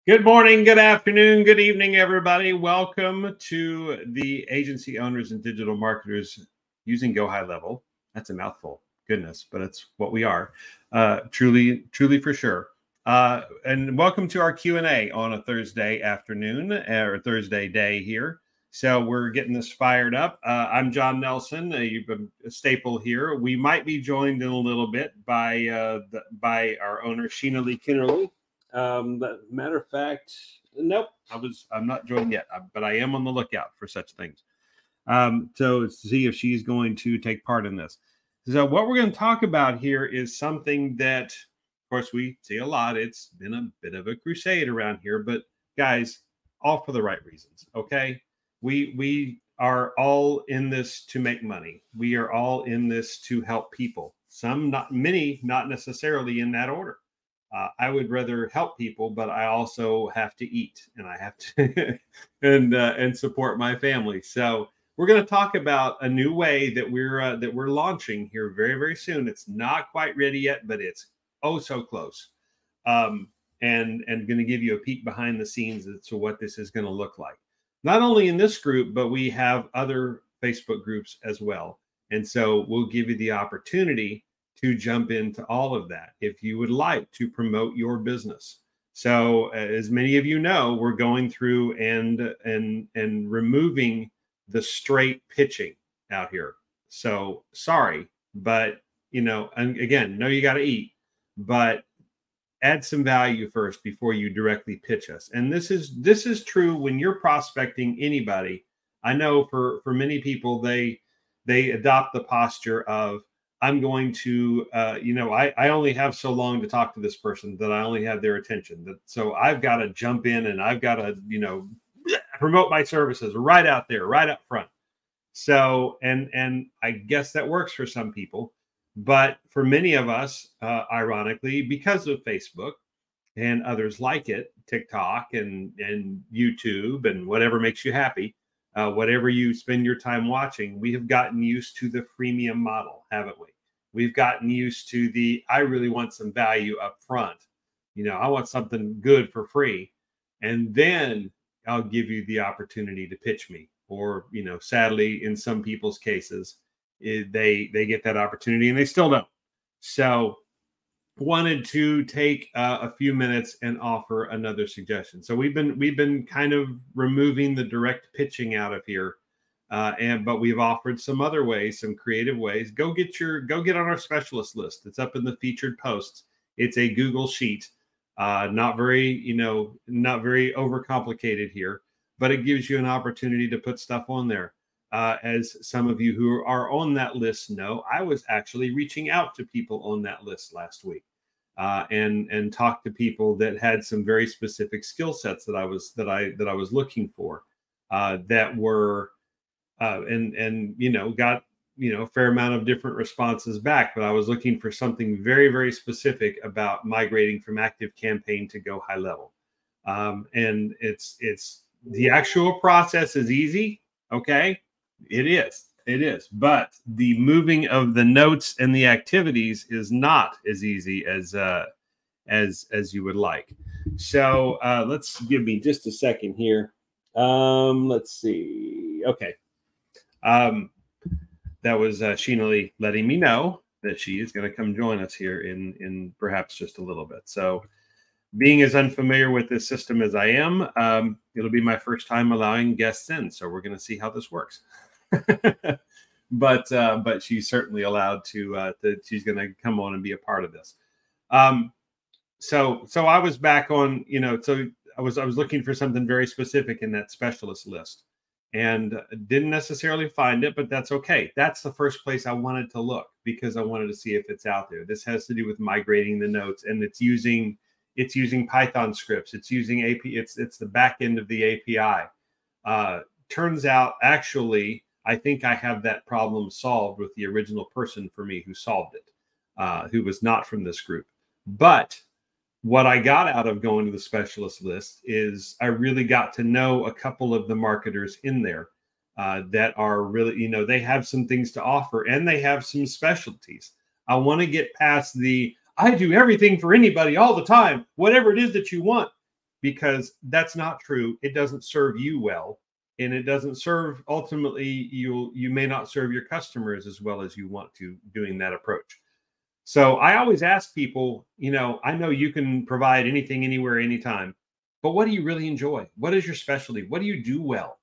Good morning, good afternoon, good evening, everybody. Welcome to the Agency Owners and Digital Marketers Using Go High Level. That's a mouthful, goodness, but it's what we are, truly for sure. And welcome to our Q&A on a Thursday afternoon or Thursday day here. So we're getting this fired up. I'm John Nelson. You've been a staple here. We might be joined in a little bit by our owner, Sheena Lee Kinnerly. But matter of fact, nope, I'm not joined yet, but I am on the lookout for such things. So see if she's going to take part in this. So what we're going to talk about here is something that, of course, we see a lot. It's been a bit of a crusade around here, but guys, all for the right reasons. Okay. We are all in this to make money. We are all in this to help people. Some, not many, not necessarily in that order. I would rather help people, but I also have to eat, and I have to and support my family. So we're going to talk about a new way that we're launching here very soon. It's not quite ready yet, but it's oh so close. And going to give you a peek behind the scenes as to what this is going to look like. Not only in this group, but we have other Facebook groups as well. And so we'll give you the opportunity to jump into all of that if you would like to promote your business. So as many of you know, we're going through and removing the straight pitching out here. So sorry, but and again, know you got to eat, but add some value first before you directly pitch us. And this is true when you're prospecting anybody. I know for many people, they adopt the posture of, I'm going to, I only have so long to talk to this person that I only have their attention. So I've got to jump in and I've got to, promote my services right out there, right up front. So, and I guess that works for some people, but for many of us, ironically, because of Facebook and others like it, TikTok and YouTube and whatever makes you happy, whatever you spend your time watching, we have gotten used to the freemium model, haven't we? We've gotten used to I really want some value up front. I want something good for free. And then I'll give you the opportunity to pitch me. Or, sadly, in some people's cases, they get that opportunity and they still don't. So wanted to take a few minutes and offer another suggestion. So we've been kind of removing the direct pitching out of here. But we've offered some other ways, some creative ways. Go get on our specialist list. It's up in the featured posts. It's a Google sheet, not very overcomplicated here, but it gives you an opportunity to put stuff on there. As some of you who are on that list know, I was actually reaching out to people on that list last week, and talked to people that had some very specific skill sets that I was looking for, that were. Got a fair amount of different responses back, but I was looking for something very specific about migrating from active campaign to go high level. And it's the actual process is easy. Okay. It is, but the moving of the notes and the activities is not as easy as you would like. So let's give me just a second here. Let's see. Okay. That was Sheena Lee letting me know that she is going to come join us here in perhaps just a little bit. So being as unfamiliar with this system as I am, it'll be my first time allowing guests in. So we're going to see how this works. But she's certainly allowed to she's going to come on and be a part of this. So I was back on, so I was looking for something very specific in that specialist list. And didn't necessarily find it, but that's okay. That's the first place I wanted to look because I wanted to see if it's out there. This has to do with migrating the notes, and it's using Python scripts. It's using it's the back end of the API. Turns out, actually, I think I have that problem solved with the original person for me who solved it, who was not from this group. But what I got out of going to the specialist list is I really got to know a couple of the marketers in there that are really, they have some things to offer and they have some specialties. I want to get past I do everything for anybody all the time, whatever it is that you want. because that's not true. It doesn't serve you well, and it doesn't serve, ultimately, you may not serve your customers as well as you want to doing that approach. So I always ask people, I know you can provide anything, anywhere, anytime, but what do you really enjoy? What is your specialty? What do you do well?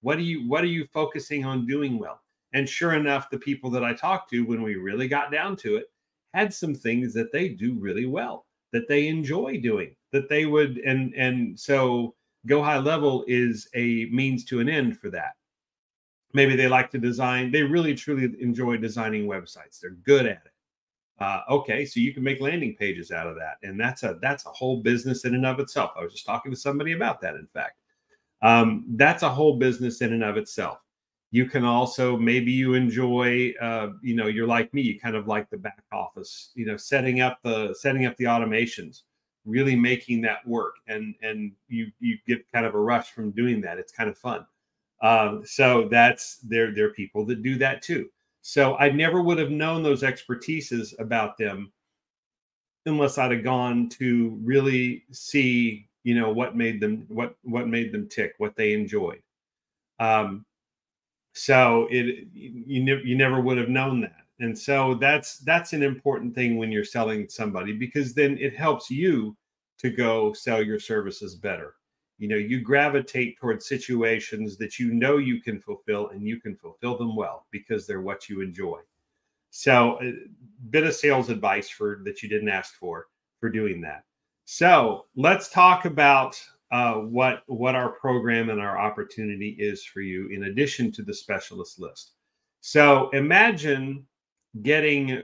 What are you focusing on doing well? And sure enough, the people that I talked to, when we really got down to it, had some things that they do really well, that they enjoy doing, that they would, and so Go High Level is a means to an end for that. Maybe they like to design, they really truly enjoy designing websites. They're good at it. Okay, so you can make landing pages out of that, and that's a whole business in and of itself. I was just talking to somebody about that, in fact. That's a whole business in and of itself. You can also, maybe you enjoy, you're like me, you kind of like the back office, setting up the automations, really making that work, and you get kind of a rush from doing that. It's kind of fun. So there are people that do that too. So I never would have known those expertises about them unless I'd have gone to really see, what made them tick, what they enjoyed. So you never would have known that. And so that's an important thing when you're selling somebody, because then it helps you to go sell your services better. You gravitate towards situations that you can fulfill, and you can fulfill them well because they're what you enjoy. So a bit of sales advice that you didn't ask for doing that. So let's talk about what our program and our opportunity is for you in addition to the specialist list. So imagine getting,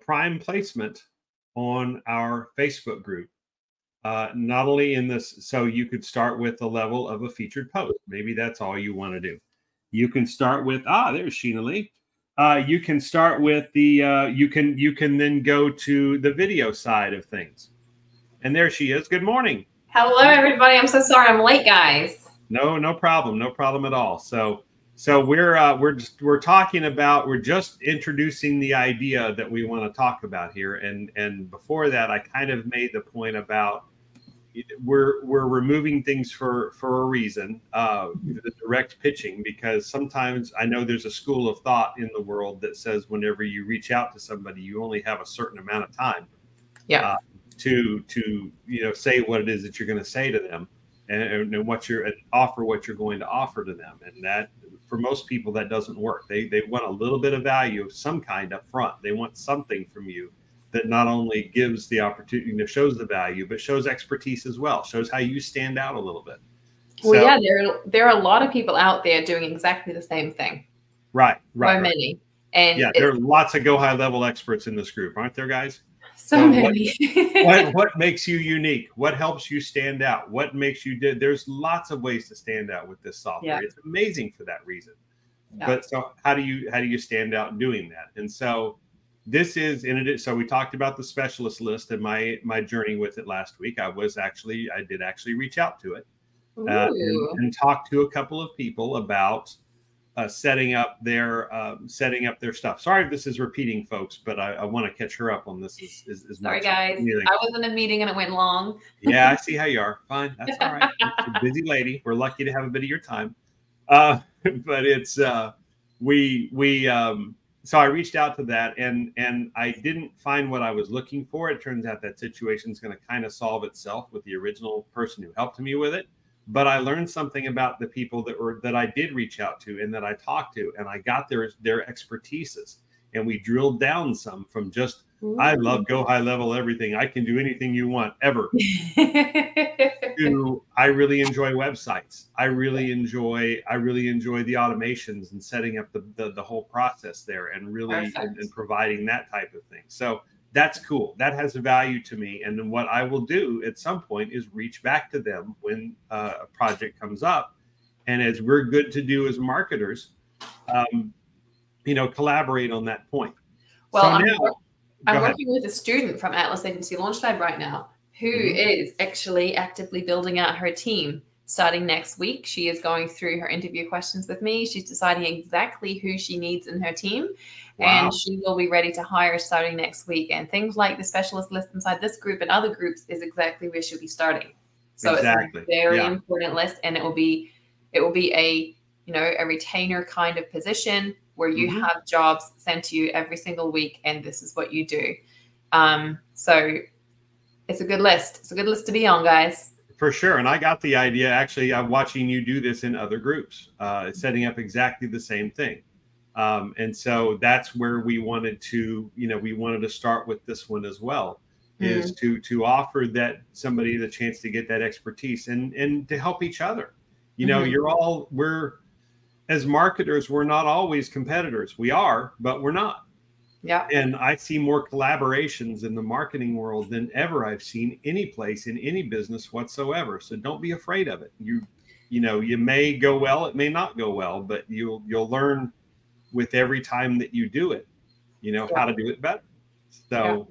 prime placement on our Facebook group. Not only in this, so you could start with the level of a featured post. Maybe that's all you want to do. You can start with, there's Sheena Lee. You can start with the, you can then go to the video side of things. And there she is. Good morning. Hello, everybody. I'm so sorry I'm late, guys. No problem. No problem at all. So we're talking about, we're just introducing the idea that we want to talk about here. And before that, I kind of made the point about we're removing things for a reason, the direct pitching, because sometimes I know there's a school of thought in the world that says whenever you reach out to somebody, you only have a certain amount of time to say what it is that you're going to say to them, and what you're going to offer to them. And that, for most people, that doesn't work. They want a little bit of value of some kind up front. They want something from you that not only gives the opportunity, shows the value, but shows expertise as well, shows how you stand out a little bit. Well, yeah, there are a lot of people out there doing exactly the same thing. Right. So many. And yeah, there are lots of Go High Level experts in this group, aren't there, guys? So many. What makes you unique? What helps you stand out? What makes you there's lots of ways to stand out with this software. Yeah. It's amazing for that reason. Yeah. But so how do you stand out doing that? And so this is in it. So we talked about the specialist list and my journey with it last week. I did actually reach out to it and talk to a couple of people about setting up their stuff. Sorry if this is repeating, folks, but I want to catch her up on this. Sorry, guys. I was in a meeting and it went long. Yeah, I see how you are. Fine, that's all right. You're a busy lady. We're lucky to have a bit of your time. But it's so I reached out to that, and I didn't find what I was looking for. It turns out that situation is going to kind of solve itself with the original person who helped me with it. But I learned something about the people that I did reach out to and that I talked to, and I got their expertises, and we drilled down some from just, I love Go High Level everything. I can do anything you want ever. To, I really enjoy websites. I really enjoy the automations and setting up the whole process there, and really and providing that type of thing. So that's cool. That has a value to me. And then what I will do at some point is reach back to them when a project comes up. And as we're good to do as marketers, collaborate on that point. Well, so I'm working with a student from Atlas Agency Launchpad right now who is actually actively building out her team. Starting next week, she is going through her interview questions with me. She's deciding exactly who she needs in her team. Wow. And she will be ready to hire starting next week. And things like the specialist list inside this group and other groups is exactly where she'll be starting. So it's a very important list, and it will be a, a retainer kind of position where you have jobs sent to you every single week, and this is what you do. So it's a good list. It's a good list to be on, guys. For sure. And I got the idea, actually, I'm watching you do this in other groups, setting up exactly the same thing. And so that's where we wanted to, start with this one as well, is to offer that somebody the chance to get that expertise and to help each other. We're as marketers, we're not always competitors. We are, but we're not. Yeah. And I see more collaborations in the marketing world than ever I've seen any place in any business whatsoever. So don't be afraid of it. You may go well, it may not go well, but you'll learn with every time that you do it, how to do it better. So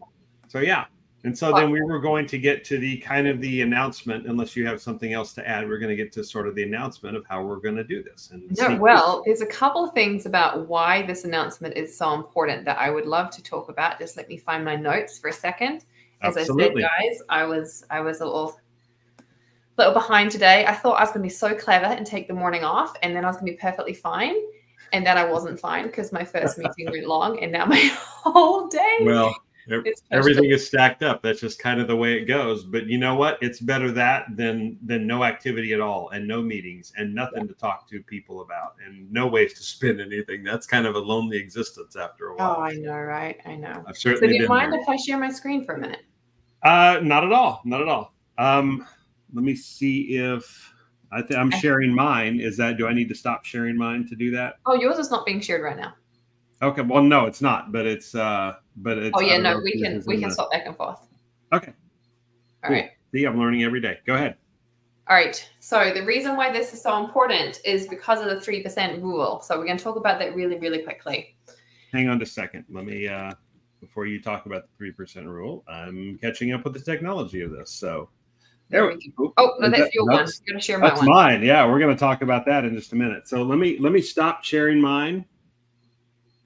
yeah. And so then we were going to get to the announcement, unless you have something else to add. We're going to get to sort of the announcement of how we're going to do this. There's a couple of things about why this announcement is so important that I would love to talk about. Just let me find my notes for a second. As Absolutely. I said, guys, I was a little behind today. I thought I was going to be so clever and take the morning off, and then I was going to be perfectly fine. And then I wasn't fine because my first meeting went long, and now my whole day. Well, everything is stacked up. That's just kind of the way it goes. But you know what? It's better that than no activity at all, and no meetings, and nothing to talk to people about, and no ways to spend anything. That's kind of a lonely existence after a while. Oh, I know, right? I know. I've certainly so do you mind if I share my screen for a minute? Not at all. Not at all. Let me see if I'm sharing mine. Do I need to stop sharing mine to do that? Oh, yours is not being shared right now. Okay. Well, no, it's not, but it's Oh yeah, no, we can swap back and forth. Okay. All right. See, I'm learning every day. Go ahead. All right. So the reason why this is so important is because of the 3% rule. So we're going to talk about that really, really quickly. Hang on just a second. Let me before you talk about the 3% rule, I'm catching up with the technology of this. So there we go. Oh, no, that's your one. You're going to share my one. That's mine. Yeah, we're going to talk about that in just a minute. So let me stop sharing mine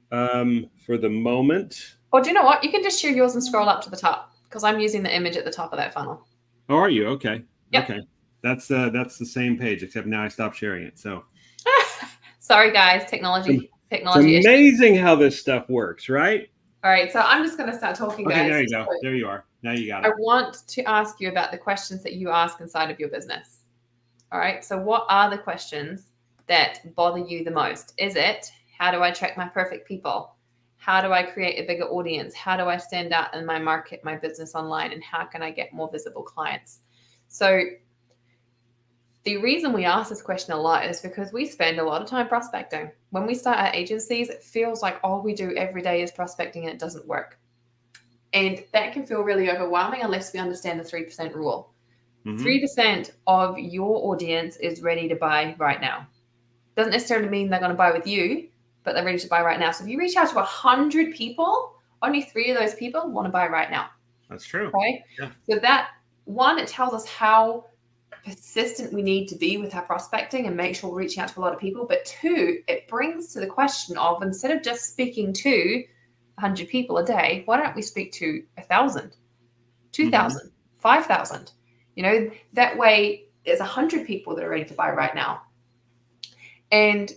for the moment. Oh, do you know what? You can just share yours and scroll up to the top, because I'm using the image at the top of that funnel. Oh, are you? Okay. Yep. Okay. That's the same page, except now I stopped sharing it. So sorry, guys. Technology. It's amazing how this stuff works, right? All right. So I'm just going to start talking, guys. Okay, there you go. There you are. Now you got it. I want to ask you about the questions that you ask inside of your business. All right. So what are the questions that bother you the most? Is it, how do I attract my perfect people? How do I create a bigger audience? How do I stand out in my market, my business online? And how can I get more visible clients? So the reason we ask this question a lot is because we spend a lot of time prospecting. When we start our agencies, it feels like all we do every day is prospecting, and it doesn't work. And that can feel really overwhelming unless we understand the 3% rule. 3% of your audience is ready to buy right now. Doesn't necessarily mean they're going to buy with you, but they're ready to buy right now. So if you reach out to 100 people, only 3 of those people want to buy right now. That's true. Okay. Yeah. So that one, it tells us how persistent we need to be with our prospecting and make sure we're reaching out to a lot of people. But 2, it brings to the question of, instead of just speaking to 100 people a day, why don't we speak to 1,000, 2,000, 5,000? That way there's 100 people that are ready to buy right now. And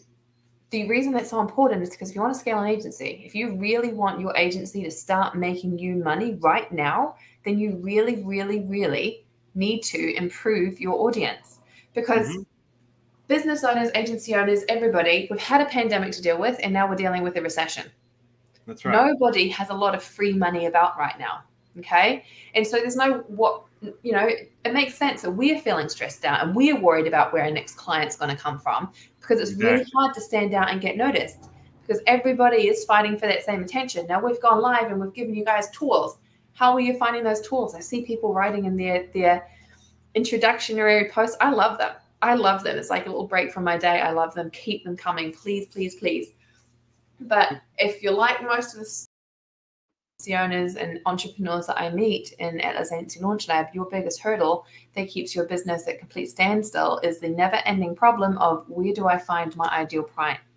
the reason that's so important is because if you want to scale an agency, if you really want your agency to start making you money right now, then you really, really, really need to improve your audience. Because business owners, agency owners, everybody, we've had a pandemic to deal with, and now we're dealing with a recession. That's right. Nobody has a lot of free money about right now. Okay. And so there's it makes sense that we are feeling stressed out and we are worried about where our next client's going to come from, because it's really hard to stand out and get noticed, because everybody is fighting for that same attention. Now we've gone live and we've given you guys tools. How are you finding those tools? I see people writing in their introductory posts. I love them. It's like a little break from my day. I love them. Keep them coming. Please, please, please. But if you're like most of the owners and entrepreneurs that I meet in Atlas Agency Launch Lab, your biggest hurdle that keeps your business at complete standstill is the never-ending problem of, where do I find my ideal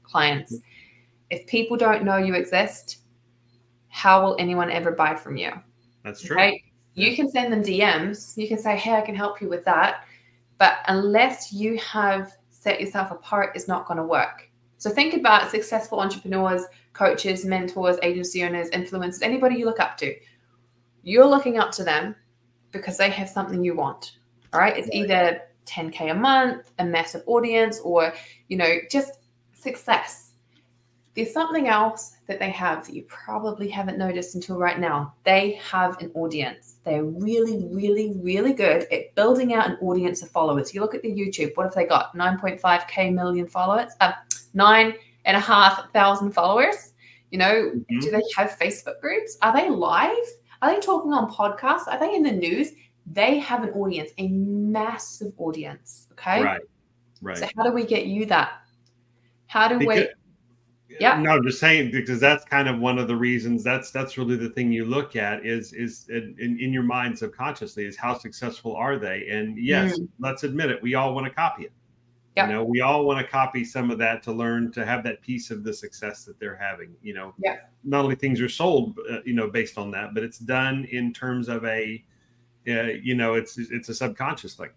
clients? If people don't know you exist, how will anyone ever buy from you? That's true. Right? You can send them DMs. You can say, hey, I can help you with that. But unless you have set yourself apart, it's not going to work. So think about successful entrepreneurs, coaches, mentors, agency owners, influencers, anybody you look up to. You're looking up to them because they have something you want. All right. It's either 10K a month, a massive audience, or, you know, just success. There's something else that they have that you probably haven't noticed until right now. They have an audience. They're really, really, really good at building out an audience of followers. You look at the YouTube, what have they got? 9.5K million followers, 9,500 followers. You know, do they have Facebook groups? Are they live? Are they talking on podcasts? Are they in the news? They have an audience, a massive audience. Okay. Right. So how do we get you that? How do we? Yeah. No, just saying, because that's kind of one of the reasons. That's really the thing you look at is in your mind subconsciously is how successful are they? And yes, let's admit it, we all want to copy it. Yep. You know, we all want to copy some of that to learn to have that piece of the success that they're having. You know, not only things are sold, you know, based on that, but it's done in terms of a, you know, it's a subconscious thing.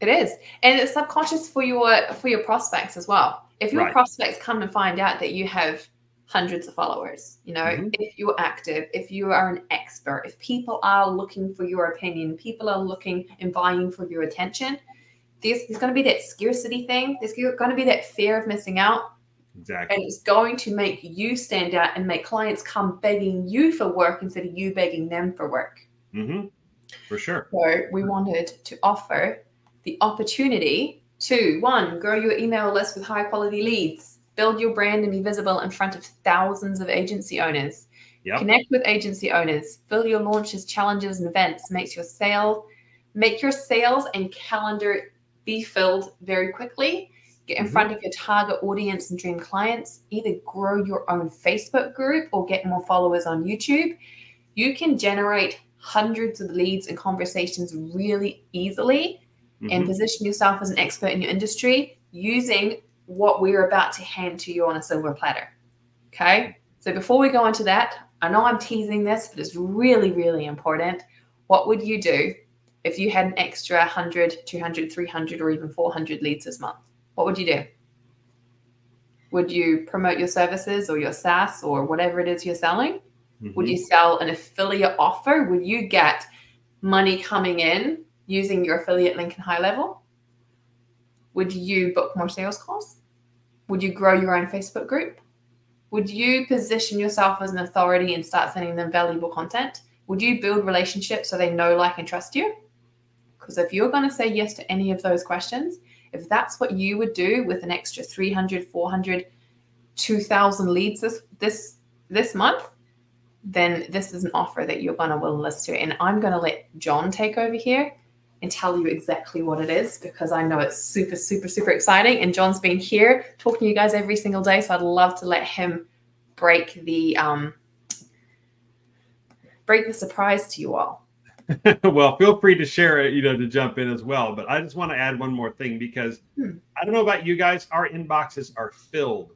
It is, and it's subconscious for your prospects as well. If your prospects come and find out that you have hundreds of followers, you know, if you're active, if you are an expert, if people are looking for your opinion, people are looking and vying for your attention, there's going to be that scarcity thing. There's going to be that fear of missing out. Exactly. And it's going to make you stand out and make clients come begging you for work instead of you begging them for work. For sure. So we wanted to offer the opportunity to, one, grow your email list with high quality leads, build your brand and be visible in front of thousands of agency owners, connect with agency owners, fill your launches, challenges, and events, make your sales and calendar be filled very quickly, get in front of your target audience and dream clients, either grow your own Facebook group or get more followers on YouTube. You can generate hundreds of leads and conversations really easily and position yourself as an expert in your industry using what we're about to hand to you on a silver platter. Okay. So before we go into that, I know I'm teasing this, but it's really, really important. What would you do if you had an extra 100, 200, 300, or even 400 leads this month? What would you do? Would you promote your services or your SaaS or whatever it is you're selling? Would you sell an affiliate offer? Would you get money coming in using your affiliate link in high level? Would you book more sales calls? Would you grow your own Facebook group? Would you position yourself as an authority and start sending them valuable content? Would you build relationships so they know, like, and trust you? Because if you're going to say yes to any of those questions, if that's what you would do with an extra 300, 400, 2,000 leads this month, then this is an offer that you're going to will list to. And I'm going to let John take over here and tell you exactly what it is, because I know it's super, super, super exciting. And John's been here talking to you guys every single day. So I'd love to let him break the surprise to you all. Well, feel free to share it, you know, to jump in as well. But I just want to add one more thing, because I don't know about you guys, our inboxes are filled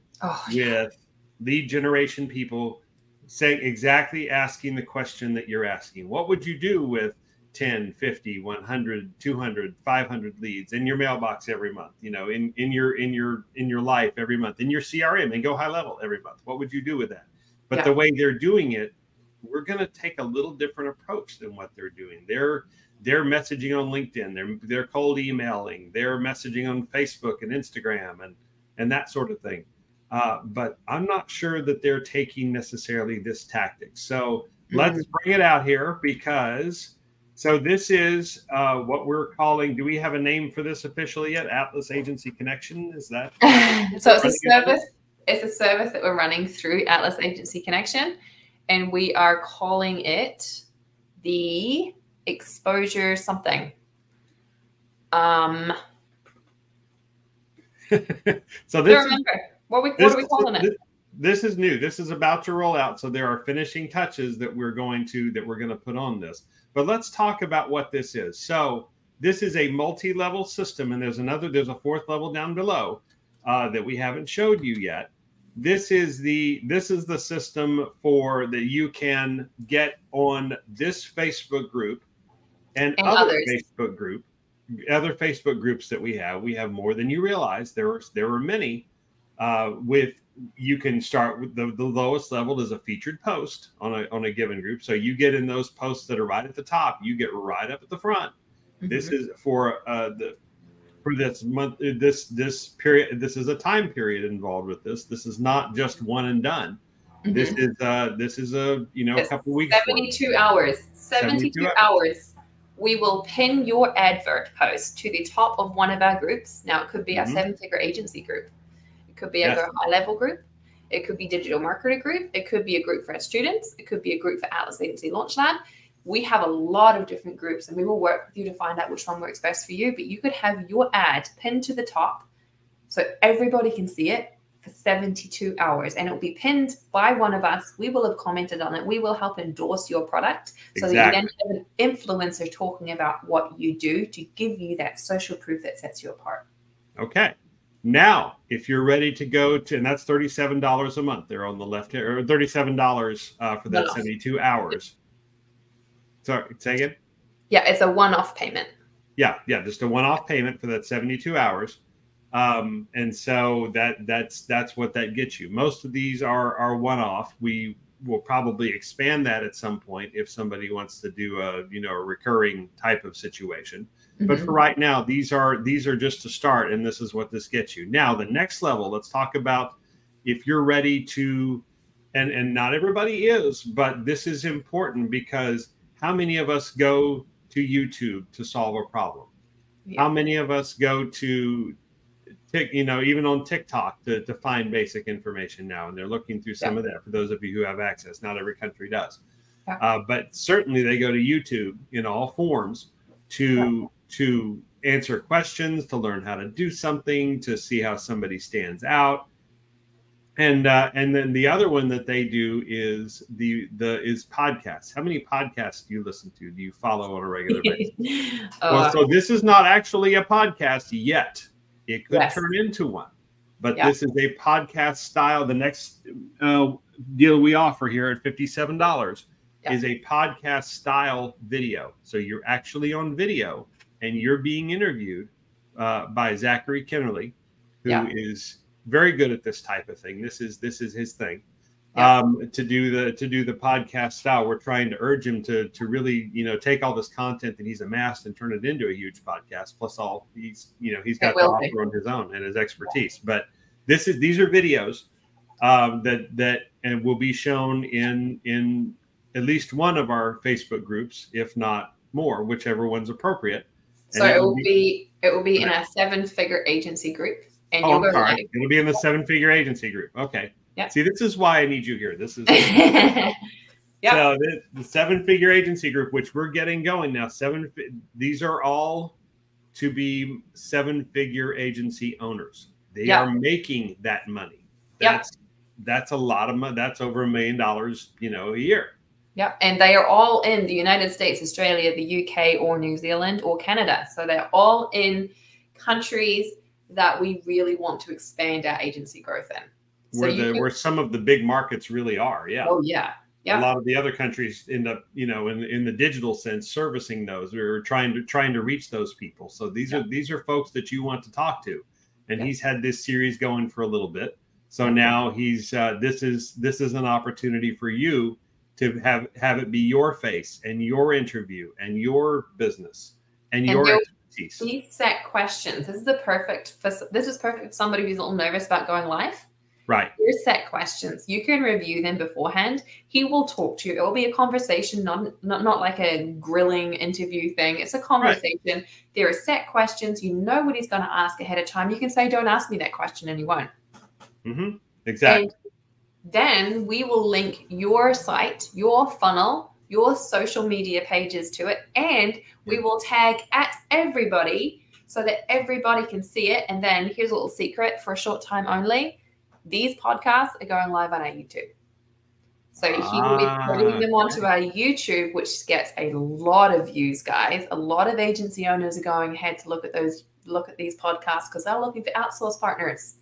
with lead generation people saying exactly, asking the question that you're asking. What would you do with 10, 50, 100, 200, 500 leads in your mailbox every month, you know, in your life every month, in your CRM, and go high level every month? What would you do with that? But the way they're doing it, we're going to take a little different approach than what they're doing. They're messaging on LinkedIn, they're cold emailing, they're messaging on Facebook and Instagram and that sort of thing. But I'm not sure that they're taking necessarily this tactic. So let's bring it out here, because so this is what we're calling, do we have a name for this officially yet? Atlas Agency Connection? Is that? So it's a service. It's a service that we're running through Atlas Agency Connection, and we are calling it the exposure something. So this remember. What are we calling it? This is new. This is about to roll out. So there are finishing touches that we're going to put on this. But let's talk about what this is. So this is a multi-level system, and there's a fourth level down below that we haven't showed you yet. This is the system that you can get on this Facebook group and other Facebook group Facebook groups that we have more than you realize. There were many. You can start with the lowest level is a featured post on a given group. So you get in those posts that are right at the top. You get right up at the front. Mm-hmm. This is for this month, this period. This is a time period involved with this. This is not just one and done. Mm-hmm. This is a couple weeks. 72 hours. 72 hours. We will pin your advert post to the top of one of our groups. Now it could be our 7-figure agency group. It could be a Go High Level group. It could be digital marketer group. It could be a group for our students. It could be a group for Atlas Agency Launch Lab. We have a lot of different groups, and we will work with you to find out which one works best for you. But you could have your ad pinned to the top so everybody can see it for 72 hours, and it will be pinned by one of us. We will have commented on it. We will help endorse your product so that you then have an influencer talking about what you do to give you that social proof that sets you apart. Okay. Now, if you're ready to go to, and that's $37 a month there on the left here, or $37 for that 72 hours. Sorry, say again? Yeah, it's a one-off payment. Yeah, just a one-off payment for that 72 hours. And so that's what that gets you. Most of these are one-off. We will probably expand that at some point if somebody wants to do a recurring type of situation. Mm-hmm. But for right now, these are just to start, and this is what this gets you. Now, the next level, let's talk about if you're ready to, and not everybody is, but this is important because how many of us go to YouTube to solve a problem? Yeah. How many of us go to even on TikTok to find basic information now, and they're looking through some of that for those of you who have access. Not every country does. Yeah. But certainly they go to YouTube in all forms to answer questions, to learn how to do something, to see how somebody stands out. And then the other one that they do is is podcasts. How many podcasts do you listen to? Do you follow on a regular basis? So this is not actually a podcast yet. It could turn into one, but this is a podcast style. The next deal we offer here at $57 is a podcast style video. So you're actually on video and you're being interviewed by Zachary Kennerly, who is very good at this type of thing. This is his thing. To do the podcast style. We're trying to urge him to really take all this content that he's amassed and turn it into a huge podcast. Plus all he's got to offer on his own and his expertise. But these are videos that will be shown in at least one of our Facebook groups, if not more, whichever one's appropriate. So it will be in a 7-figure agency group. And it'll be in the 7-figure agency group. Okay. Yep. See, this is why I need you here. This is so the 7-figure agency group, which we're getting going now. These are all to be 7-figure agency owners. They are making that money. That's a lot of money. That's over $1 million, a year. Yep. And they are all in the United States, Australia, the UK, or New Zealand, or Canada. So they're all in countries that we really want to expand our agency growth in. Where some of the big markets really are. Yeah. Oh, yeah. Yeah. A lot of the other countries end up, in the digital sense, servicing those. We're trying to reach those people. So these are folks that you want to talk to. And he's had this series going for a little bit. So now he's this is an opportunity for you to have it be your face and your interview and your business and your expertise. These set questions. This is perfect for somebody who's a little nervous about going live. Right. Your set questions. You can review them beforehand. He will talk to you. It will be a conversation, not like a grilling interview thing. It's a conversation. Right. There are set questions. You know what he's going to ask ahead of time. You can say, "Don't ask me that question," and he won't. Mm-hmm. Exactly. And then we will link your site, your funnel, your social media pages to it, and we will tag at everybody so that everybody can see it. And then here's a little secret for a short time only. These podcasts are going live on our YouTube. So he will be putting them onto our YouTube, which gets a lot of views, guys. A lot of agency owners are going ahead to look at these podcasts because they're looking for outsource partners.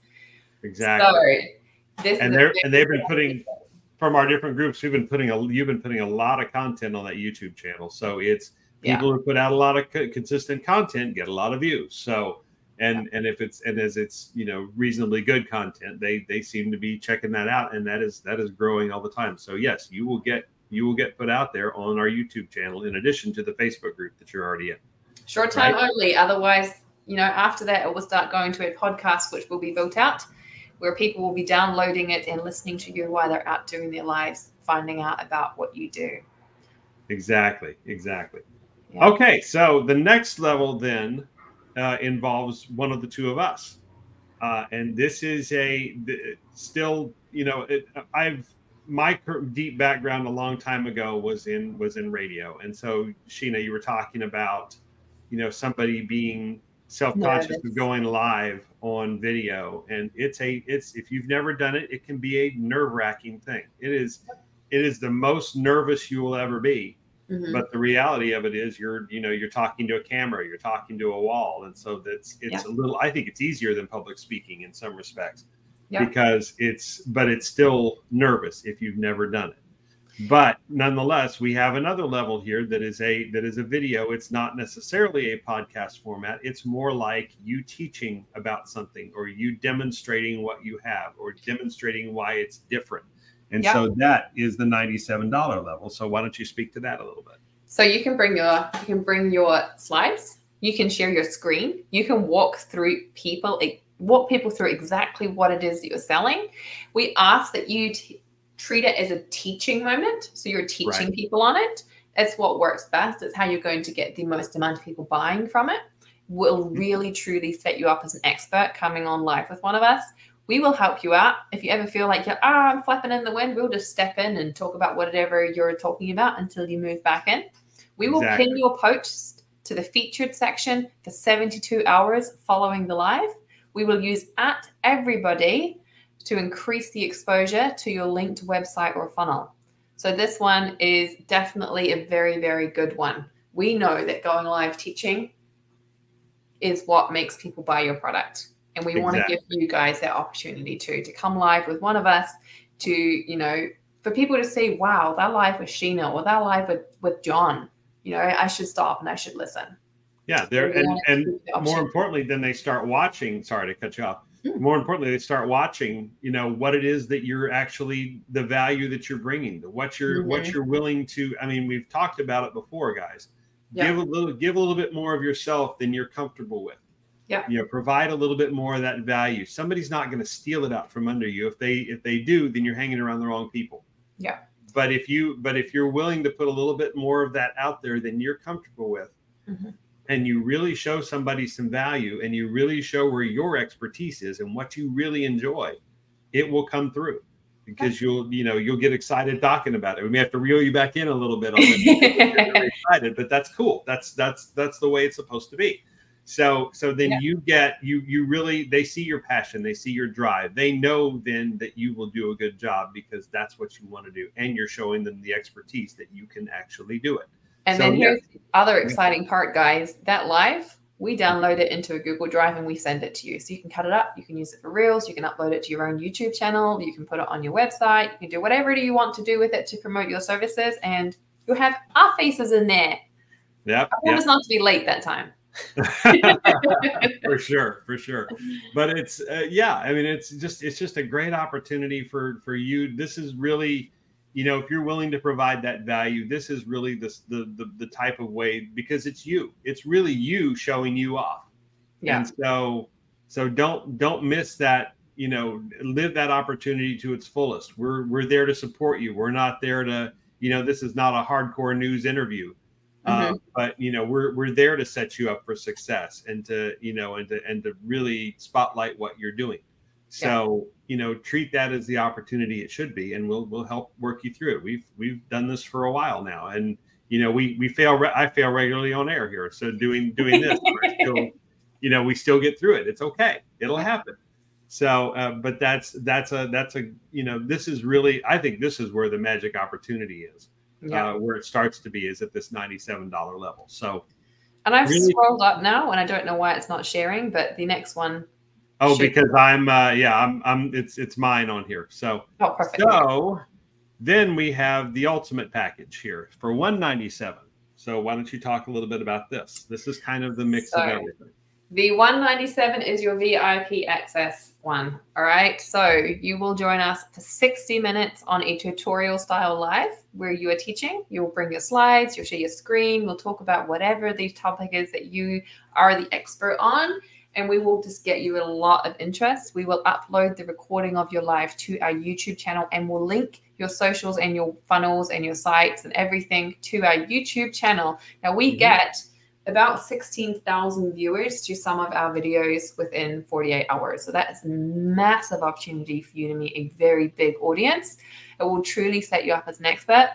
Exactly. So they've been putting from our different groups. You've been putting a lot of content on that YouTube channel. So People who put out a lot of consistent content get a lot of views. So, and if it's, and as it's, you know, reasonably good content, they seem to be checking that out, and that is growing all the time. So yes, you will get put out there on our YouTube channel in addition to the Facebook group that you're already in. Short time only. Otherwise, you know, after that, it will start going to a podcast, which will be built out, where people will be downloading it and listening to you while they're out doing their lives, finding out about what you do. Exactly. Yeah. Okay, so the next level then involves one of the two of us, and this is still, you know, my deep background a long time ago was in radio, and so Sheena, you were talking about, you know, somebody being self-conscious of going live on video, and it's if you've never done it, it can be a nerve-wracking thing. It is the most nervous you will ever be. Mm-hmm. But the reality of it is you're talking to a camera, you're talking to a wall. And so it's a little, I think it's easier than public speaking in some respects, because it's still nervous if you've never done it. But nonetheless, we have another level here that is a video. It's not necessarily a podcast format. It's more like you teaching about something, or you demonstrating what you have, or demonstrating why it's different. And so that is the $97 level. So why don't you speak to that a little bit? So you can bring your slides. You can share your screen. You can walk people through exactly what it is that you're selling. We ask that you treat it as a teaching moment. So you're teaching people on it. It's what works best. It's how you're going to get the most amount of people buying from it. Will really, truly set you up as an expert coming on live with one of us. We will help you out. If you ever feel like I'm flapping in the wind, we'll just step in and talk about whatever you're talking about until you move back in. We will pin your post to the featured section for 72 hours following the live. We will use @everybody to increase the exposure to your linked website or funnel. So this one is definitely a very, very good one. We know that going live teaching is what makes people buy your product. And we want to give you guys that opportunity to come live with one of us, to, you know, for people to see, wow, that live with Sheena, or that live with John, you know, I should stop and I should listen. Yeah, and more importantly, then they start watching. Sorry to cut you off. More importantly, they start watching, you know, what it is that you're actually, the value that you're bringing, what you're willing to. I mean, we've talked about it before, guys. Give a little bit more of yourself than you're comfortable with. Yeah, you know, provide a little bit more of that value. Somebody's not going to steal it out from under you. If they do, then you're hanging around the wrong people. Yeah. But if you're willing to put a little bit more of that out there than you're comfortable with, and you really show somebody some value, and you really show where your expertise is and what you really enjoy, it will come through, because you'll get excited talking about it. We may have to reel you back in a little bit on it. You're very excited, but that's cool. That's the way it's supposed to be. So then you really, they see your passion, they see your drive, they know then that you will do a good job, because that's what you want to do, and you're showing them the expertise that you can actually do it. And then here's the other exciting part, guys. That live, we download it into a Google Drive and we send it to you. So you can cut it up, you can use it for Reels, you can upload it to your own YouTube channel, you can put it on your website, you can do whatever you want to do with it to promote your services, and you'll have our faces in there. Yeah. I promise not to be late that time. for sure. But it's I mean, it's just a great opportunity for you. This is really, you know, if you're willing to provide that value, this is really the type of way, because it's really you showing you off. And so don't miss that, you know, live that opportunity to its fullest. We're there to support you. We're not there to, you know, this is not a hardcore news interview. But you know, we're there to set you up for success, and to, you know, and to really spotlight what you're doing. So, you know, treat that as the opportunity it should be, and we'll help work you through it. We've done this for a while now, and you know, I fail regularly on air here. So doing this, you know, we still get through it. It's okay. It'll happen. So, but that's a, you know, this is really, I think this is where the magic opportunity is. Where it starts to be is at this $97 level. So, and I've really scrolled up now, and I don't know why it's not sharing, but the next one. Oh, because it's mine on here. So, perfect. So then we have the ultimate package here for $197. So why don't you talk a little bit about this? This is kind of the mix of everything. The $197 is your VIP access one. All right. So you will join us for 60 minutes on a tutorial style live where you are teaching. You'll bring your slides, you'll share your screen. We'll talk about whatever the topic is that you are the expert on. And we will just get you a lot of interest. We will upload the recording of your live to our YouTube channel, and we'll link your socials and your funnels and your sites and everything to our YouTube channel. Now we get about 16,000 viewers to some of our videos within 48 hours. So that is a massive opportunity for you to meet a very big audience. It will truly set you up as an expert.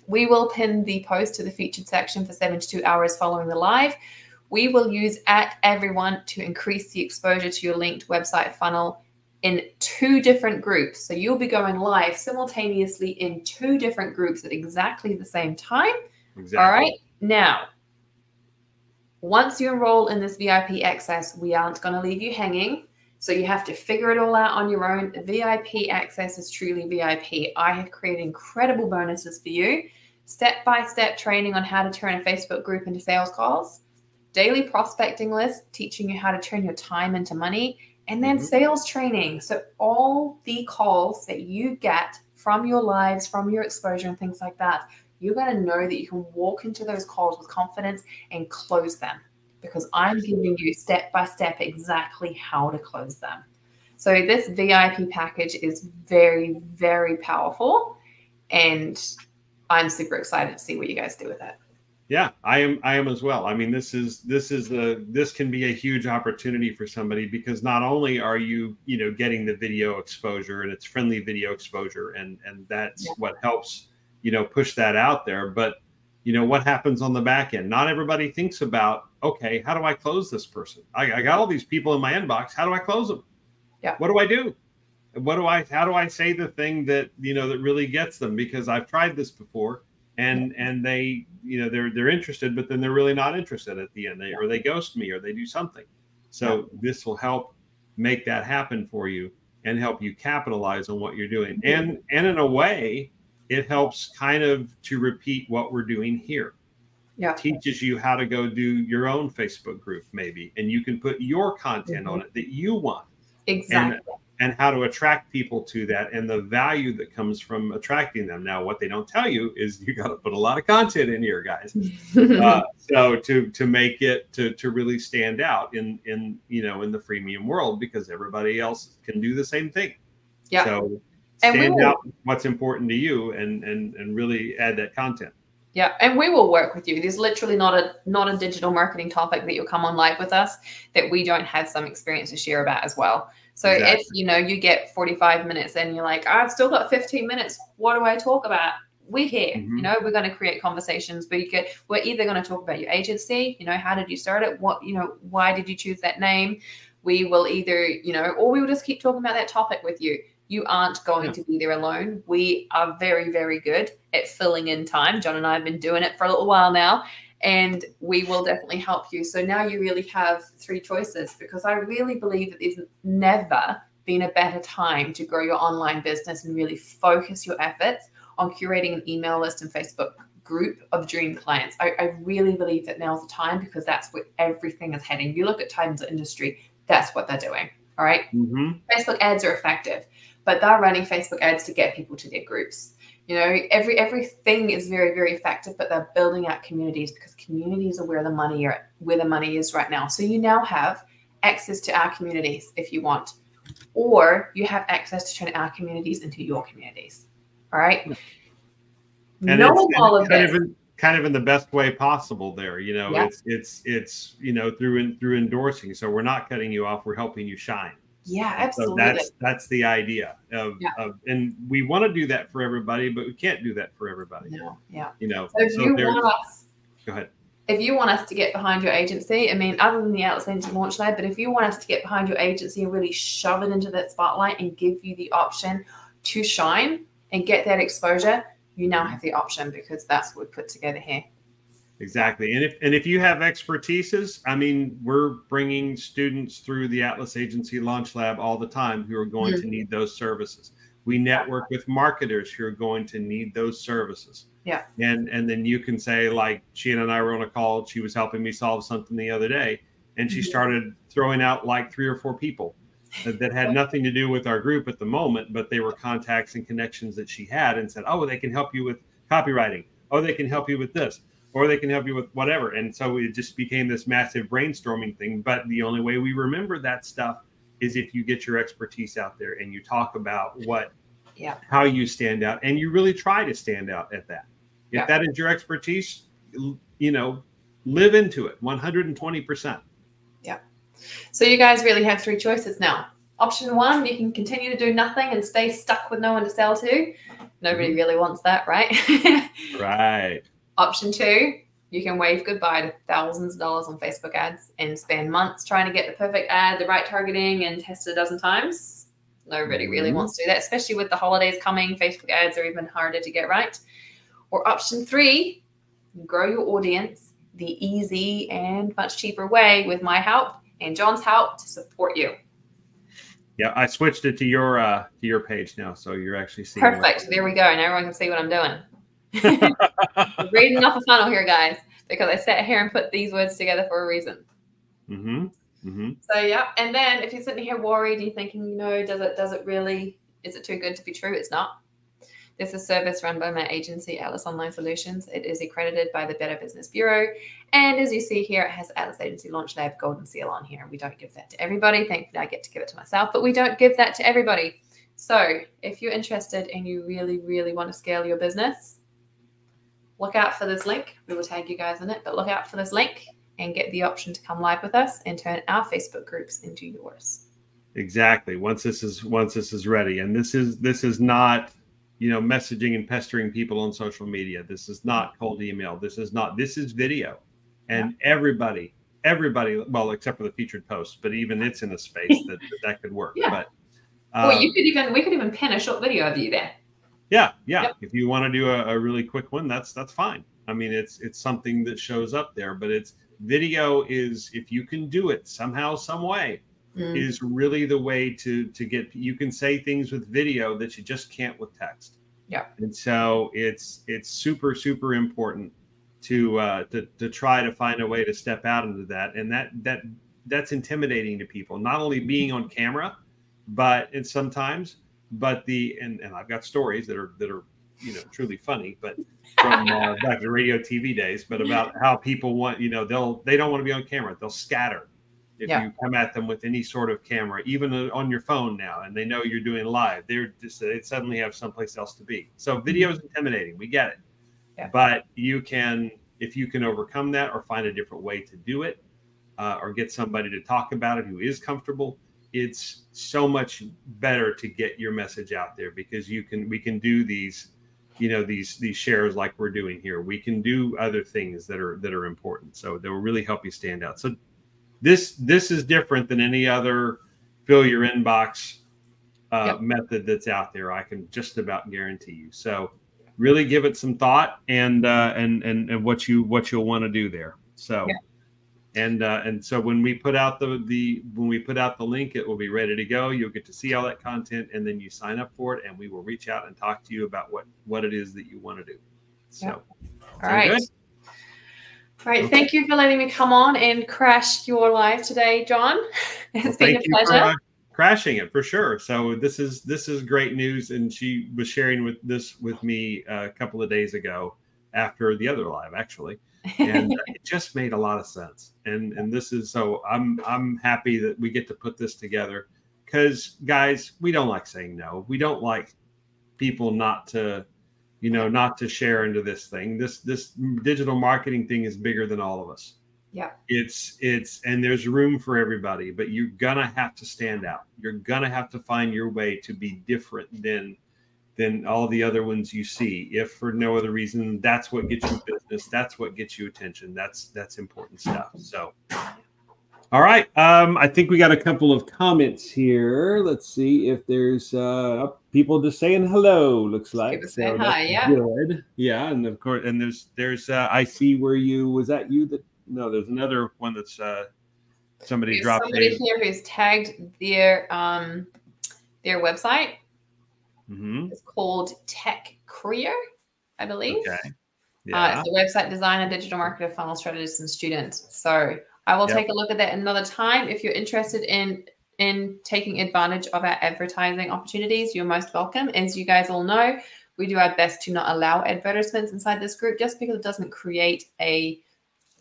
We will pin the post to the featured section for 72 hours following the live. We will use @everyone to increase the exposure to your linked website funnel in 2 different groups. So you'll be going live simultaneously in 2 different groups at exactly the same time. Exactly. All right. Now, once you enroll in this VIP access, we aren't going to leave you hanging. So you have to figure it all out on your own. VIP access is truly VIP. I have created incredible bonuses for you. Step-by-step training on how to turn a Facebook group into sales calls. Daily prospecting list, teaching you how to turn your time into money, and then sales training. So all the calls that you get from your lives, from your exposure and things like that, you're going to know that you can walk into those calls with confidence and close them, because I'm giving you step-by-step exactly how to close them. So this VIP package is very, very powerful, and I'm super excited to see what you guys do with it. Yeah, I am as well. I mean, this can be a huge opportunity for somebody, because not only are you getting the video exposure, and it's friendly video exposure, and that's what helps push that out there, but what happens on the back end? Not everybody thinks about, okay, how do I close this person? I got all these people in my inbox. How do I close them? Yeah. What do I do? How do I say the thing that that really gets them? Because I've tried this before. And they, they're interested, but then they're really not interested at the end. Or they ghost me, or they do something. So this will help make that happen for you and help you capitalize on what you're doing. And in a way, it helps kind of to repeat what we're doing here. Yeah. Teaches you how to go do your own Facebook group, maybe, and you can put your content on it that you want. Exactly. And how to attract people to that, and the value that comes from attracting them. Now, what they don't tell you is you got to put a lot of content in here, guys. So to make it to really stand out in the freemium world, because everybody else can do the same thing. Yeah. So stand out what's important to you, and really add that content. Yeah, and we will work with you. There's literally not a digital marketing topic that you'll come on live with us that we don't have some experience to share about as well. So if you get 45 minutes and you're like, I've still got 15 minutes, what do I talk about? We're here. We're going to create conversations. We're either going to talk about your agency, how did you start it? What, why did you choose that name? We will either, or we will just keep talking about that topic with you. You aren't going to be there alone. We are very, very good at filling in time. John and I have been doing it for a little while now, and we will definitely help you. So now you really have 3 choices, because I really believe that there's never been a better time to grow your online business and really focus your efforts on curating an email list and Facebook group of dream clients. I really believe that now's the time, because that's where everything is heading. You look at Titan's industry, that's what they're doing. All right. Facebook ads are effective, but they're running Facebook ads to get people to their groups. Everything is very, very effective, but they're building out communities, because communities are where the money is right now. So you now have access to our communities if you want, or you have access to turn our communities into your communities. All right. And knowing all of this, kind of in the best way possible there. It's through endorsing. So we're not cutting you off, we're helping you shine. Yeah, absolutely. So that's the idea of and we want to do that for everybody, but we can't do that for everybody. No, yeah. So if you want us, go ahead. If you want us to get behind your agency, I mean, other than the Atlas Agency Launch Lab, but if you want us to get behind your agency and really shove it into that spotlight and give you the option to shine and get that exposure, you now have the option, because that's what we put together here. Exactly. And if you have expertises, I mean, we're bringing students through the Atlas Agency Launch Lab all the time who are going to need those services. We network with marketers who are going to need those services. Yeah. And then you can say, like, Sheena and I were on a call. She was helping me solve something the other day, and she started throwing out like 3 or 4 people that had nothing to do with our group at the moment, but they were contacts and connections that she had, and said, oh, they can help you with copywriting. Oh, they can help you with this, or they can help you with whatever. And so it just became this massive brainstorming thing. But the only way we remember that stuff is if you get your expertise out there and you talk about how you stand out, and you really try to stand out at that. If that is your expertise, live into it 120%. Yeah. So you guys really have 3 choices now. Option 1, you can continue to do nothing and stay stuck with no one to sell to. Nobody really wants that, right? Right. Option 2, you can wave goodbye to thousands of dollars on Facebook ads and spend months trying to get the perfect ad, the right targeting, and test it a dozen times. Nobody really wants to do that, especially with the holidays coming. Facebook ads are even harder to get right. Or option 3, grow your audience the easy and much cheaper way with my help and John's help to support you. Yeah, I switched it to your page now, so you're actually seeing. Perfect. There we go. And everyone can see what I'm doing. We're reading off a funnel here, guys, because I sat here and put these words together for a reason. So yeah, and then if you're sitting here worried, you're thinking, does it really? Is it too good to be true? It's not. This is a service run by my agency, Atlas Online Solutions. It is accredited by the Better Business Bureau. And as you see here, it has Atlas Agency Launch Lab Golden Seal on here. We don't give that to everybody. Thankfully, I get to give it to myself, but we don't give that to everybody. So if you're interested and you really, really want to scale your business, look out for this link. We will tag you guys in it, but look out for this link and get the option to come live with us and turn our Facebook groups into yours. Exactly. Once this is ready. And this is not messaging and pestering people on social media. This is not cold email. This is video. And everybody, well, except for the featured posts, but even it's in a space that could work. Yeah. But well, we could even pin a short video of you there. Yeah. Yep. If you want to do a really quick one, that's fine. I mean, it's something that shows up there, but video is, if you can do it somehow, some way, is really the way to get. You can say things with video that you just can't with text. Yeah. And so it's super, super important to try to find a way to step out into that. And that's intimidating to people, not only being on camera, but sometimes I've got stories that are truly funny, but from back to radio TV days, but about how people want, they don't want to be on camera. They'll scatter if you come at them with any sort of camera, even on your phone now, and they know you're doing live. They suddenly have someplace else to be. So video is intimidating. We get it. Yeah. But if you can overcome that or find a different way to do it, or get somebody to talk about it who is comfortable, it's so much better to get your message out there, because we can do these, these shares like we're doing here. We can do other things that are important. So they will really help you stand out. So this is different than any other fill your inbox method that's out there. I can just about guarantee you. So really give it some thought and what you'll want to do there. So. And so when we put out the link, it will be ready to go. You'll get to see all that content, and then you sign up for it, and we will reach out and talk to you about what it is that you want to do. So, all right. Good? All right. Thank you for letting me come on and crash your live today, John. It's been a pleasure. For crashing it for sure. So this is great news, and she was sharing this with me a couple of days ago after the other live, actually. And it just made a lot of sense. And this is, so I'm happy that we get to put this together, because guys, we don't like saying no. We don't like people not to share into this thing. This digital marketing thing is bigger than all of us. Yeah. And there's room for everybody, but you're gonna have to stand out. You're gonna have to find your way to be different than all the other ones you see. If for no other reason, that's what gets you business. That's what gets you attention. That's important stuff. So, all right. I think we got a couple of comments here. Let's see if there's people just saying hello. Looks like. So hi, yeah. Good. Yeah, and of course, and there's I see where was that you that? No, there's another one that's somebody dropped. Somebody here who's tagged their website. It's called Tech Career, I believe. Okay. Yeah. It's a website designer, digital marketer, funnel strategist, and student. So I will take a look at that another time. If you're interested in taking advantage of our advertising opportunities, you're most welcome. As you guys all know, we do our best to not allow advertisements inside this group just because it doesn't create a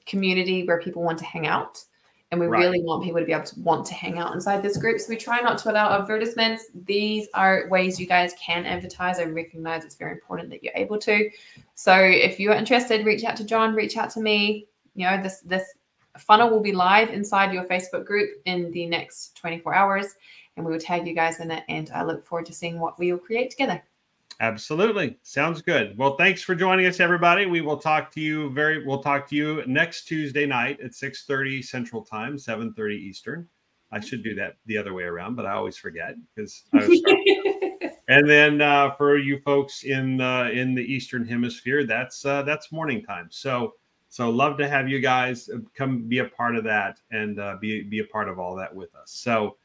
community where people want to hang out. And we really want people to be able to want to hang out inside this group. So we try not to allow advertisements. These are ways you guys can advertise. I recognize it's very important that you're able to. So if you're interested, reach out to John, reach out to me. You know, this funnel will be live inside your Facebook group in the next 24 hours, and we will tag you guys in it. And I look forward to seeing what we will create together. Absolutely. Sounds good. Well, thanks for joining us, everybody. We will talk to you we'll talk to you next Tuesday night at 6:30 Central Time, 7:30 Eastern. I should do that the other way around, but I always forget because I was And then for you folks in the Eastern Hemisphere, that's morning time. So love to have you guys come be a part of that and be a part of all that with us. So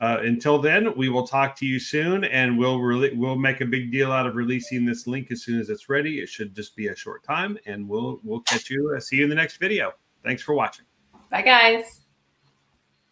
until then, we will talk to you soon, and we'll make a big deal out of releasing this link as soon as it's ready. It should just be a short time, and we'll catch you. See you in the next video. Thanks for watching. Bye, guys.